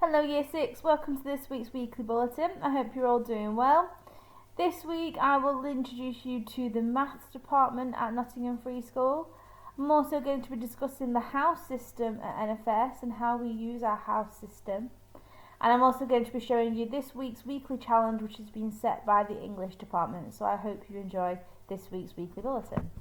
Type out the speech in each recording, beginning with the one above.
Hello Year 6, welcome to this week's Weekly Bulletin. I hope you're all doing well. This week I will introduce you to the Maths department at Nottingham Free School. I'm also going to be discussing the house system at NFS and how we use our house system. And I'm also going to be showing you this week's weekly challenge, which has been set by the English department. So I hope you enjoy this week's Weekly Bulletin.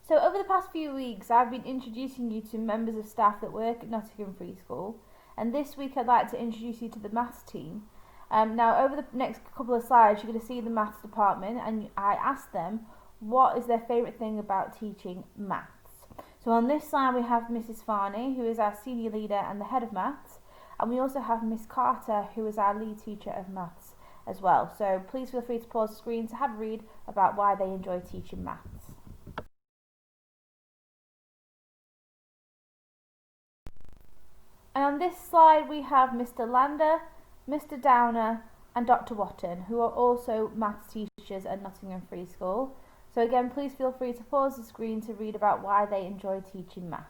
So over the past few weeks I've been introducing you to members of staff that work at Nottingham Free School, and this week I'd like to introduce you to the maths team. Now over the next couple of slides you're going to see the maths department, and I asked them what is their favourite thing about teaching maths. So on this slide we have Mrs Farney, who is our senior leader and the head of maths, and we also have Miss Carter, who is our lead teacher of maths as well. So please feel free to pause the screen to have a read about why they enjoy teaching maths. And on this slide we have Mr Lander, Mr Downer and Dr Watton, who are also maths teachers at Nottingham Free School. So again, please feel free to pause the screen to read about why they enjoy teaching maths.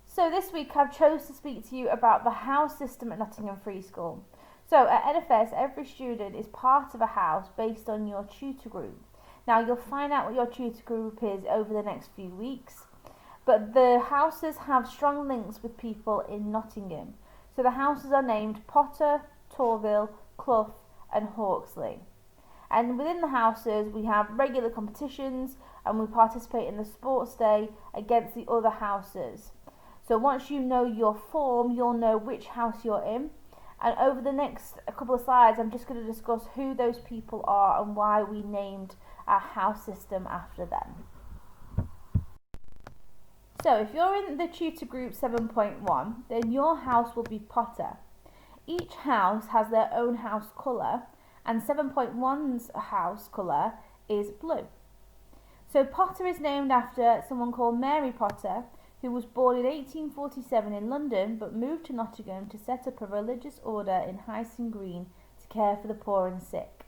So this week I've chosen to speak to you about the house system at Nottingham Free School. So at NFS, every student is part of a house based on your tutor group. Now you'll find out what your tutor group is over the next few weeks, but the houses have strong links with people in Nottingham. So the houses are named Potter, Torville, Clough and Hawksley. And within the houses we have regular competitions and we participate in the sports day against the other houses. So once you know your form, you'll know which house you're in. And over the next couple of slides I'm just going to discuss who those people are and why we named our house system after them. So if you're in the tutor group 7.1, then your house will be Potter. Each house has their own house colour, and 7.1's house colour is blue. So Potter is named after someone called Mary Potter, who was born in 1847 in London but moved to Nottingham to set up a religious order in Hyson Green to care for the poor and sick.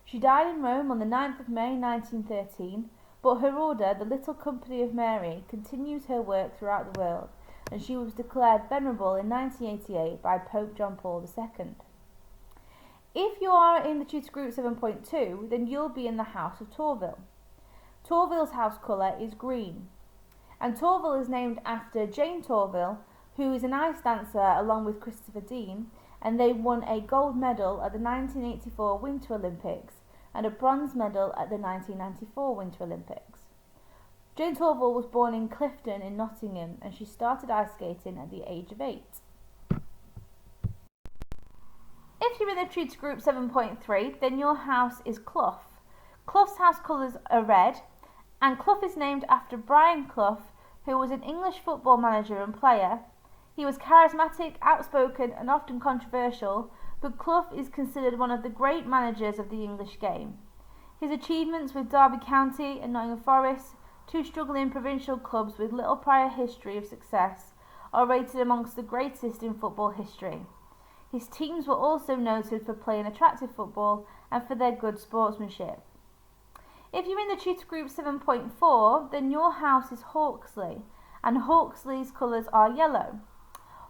She died in Rome on the 9th of May 1913, but her order, the Little Company of Mary, continues her work throughout the world, and she was declared venerable in 1988 by Pope John Paul II. If you are in the tutor group 7.2, then you'll be in the house of Torville. Torville's house colour is green, and Torville is named after Jane Torville, who is an ice dancer along with Christopher Dean, and they won a gold medal at the 1984 Winter Olympics and a bronze medal at the 1994 Winter Olympics. Jane Torville was born in Clifton in Nottingham, and she started ice skating at the age of 8. If you're in the tutor group 7.3, then your house is Clough. Clough's house colours are red, and Clough is named after Brian Clough, who was an English football manager and player. He was charismatic, outspoken and often controversial, but Clough is considered one of the great managers of the English game. His achievements with Derby County and Nottingham Forest, two struggling provincial clubs with little prior history of success, are rated amongst the greatest in football history. His teams were also noted for playing attractive football and for their good sportsmanship. If you're in the tutor group 7.4, then your house is Hawksley, and Hawksley's colours are yellow.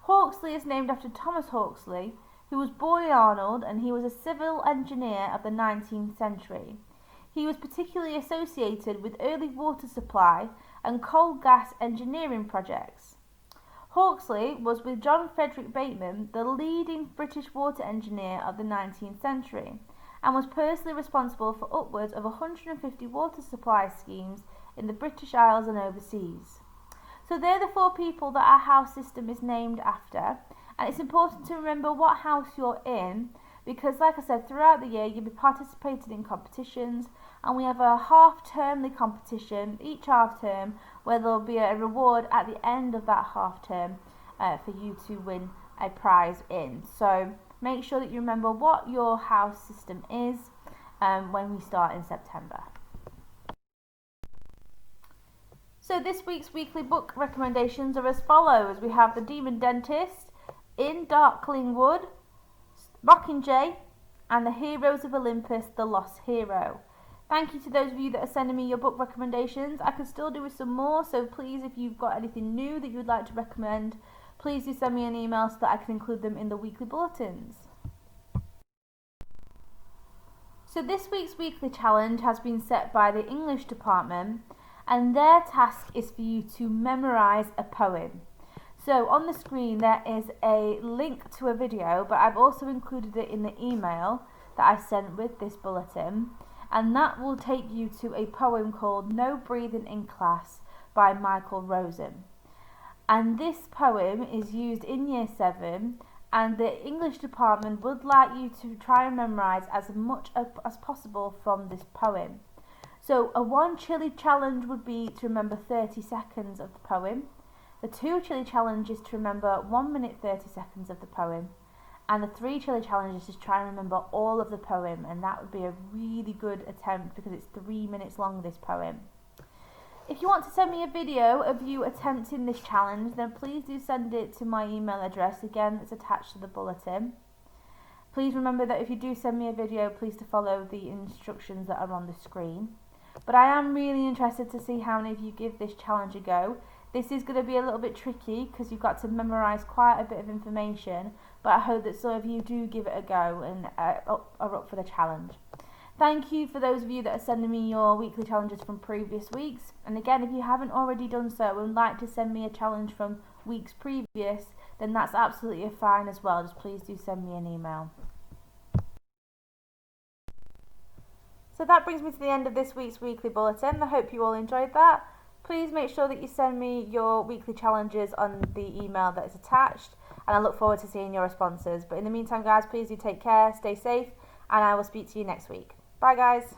Hawksley is named after Thomas Hawksley, who was born in Arnold, and he was a civil engineer of the 19th century. He was particularly associated with early water supply and coal gas engineering projects. Hawksley was, with John Frederick Bateman, the leading British water engineer of the 19th century, and was personally responsible for upwards of 150 water supply schemes in the British Isles and overseas. So they're the 4 people that our house system is named after, and it's important to remember what house you're in, because like I said, throughout the year you'll be participating in competitions, and we have a half-termly competition each half-term where there'll be a reward at the end of that half-term for you to win a prize in. So make sure that you remember what your house system is when we start in September. So this week's weekly book recommendations are as follows. We have The Demon Dentist, In Darkling Wood, Mockingjay, and The Heroes of Olympus, The Lost Hero. Thank you to those of you that are sending me your book recommendations. I could still do with some more, so please, if you've got anything new that you would like to recommend, please do send me an email so that I can include them in the weekly bulletins. So this week's weekly challenge has been set by the English department, and their task is for you to memorise a poem. So on the screen there is a link to a video, but I've also included it in the email that I sent with this bulletin, and that will take you to a poem called No Breathing in Class by Michael Rosen. And this poem is used in Year 7, and the English department would like you to try and memorise as much as possible from this poem. So a 1 chili challenge would be to remember 30 seconds of the poem. The 2 chili challenge is to remember 1 minute 30 seconds of the poem. And the 3 chili challenge is to try and remember all of the poem, and that would be a really good attempt because it's 3 minutes long, this poem. If you want to send me a video of you attempting this challenge, then please do send it to my email address, again that's attached to the bulletin. Please remember that if you do send me a video, please to follow the instructions that are on the screen. But I am really interested to see how many of you give this challenge a go. This is going to be a little bit tricky because you've got to memorise quite a bit of information, but I hope that some of you do give it a go and are up for the challenge. Thank you for those of you that are sending me your weekly challenges from previous weeks. And again, if you haven't already done so and would like to send me a challenge from weeks previous, then that's absolutely fine as well. Just please do send me an email. So that brings me to the end of this week's weekly bulletin. I hope you all enjoyed that. Please make sure that you send me your weekly challenges on the email that is attached, and I look forward to seeing your responses. But in the meantime, guys, please do take care, stay safe, and I will speak to you next week. Bye, guys.